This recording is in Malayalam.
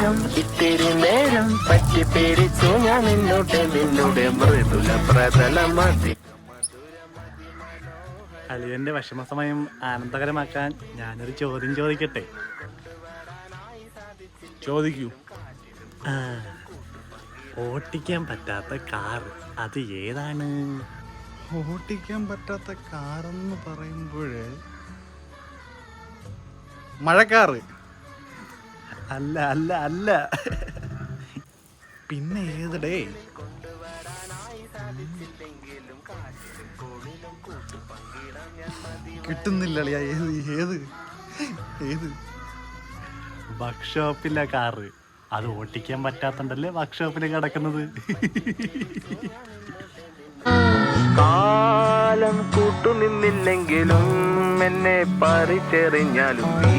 സ്നേഹം ഇത്തിരി നേരം പറ്റി പേടിച്ചു ഞാൻ നിന്നോട് മൃദുല പ്രതലമതി. അളിയന്റെ വിഷമസമയം ആനന്ദകരമാക്കാൻ ഞാനൊരു ചോദ്യം ചോദിക്കട്ടെ? ചോദിക്കൂ. ഓട്ടിക്കാൻ പറ്റാത്ത കാർ അത് ഏതാണ്? ഓട്ടിക്കാൻ പറ്റാത്ത കാറെന്ന് പറയുമ്പോഴേ മഴക്കാറ്. അല്ല അല്ല അല്ല. പിന്നെ ഏതടേ? കിട്ടുന്നില്ല അളിയാ. ഏത് ഏത് വർക്ക്ഷോപ്പിലെ കാറ്. അത് ഓട്ടിക്കാൻ പറ്റാത്തണ്ടല്ലേ വർക്ക്ഷോപ്പിൽ കിടക്കുന്നത്. കാലം കൂട്ടുനിന്നില്ലെങ്കിലും എന്നെ പറിച്ചെറിഞ്ഞാലും നീ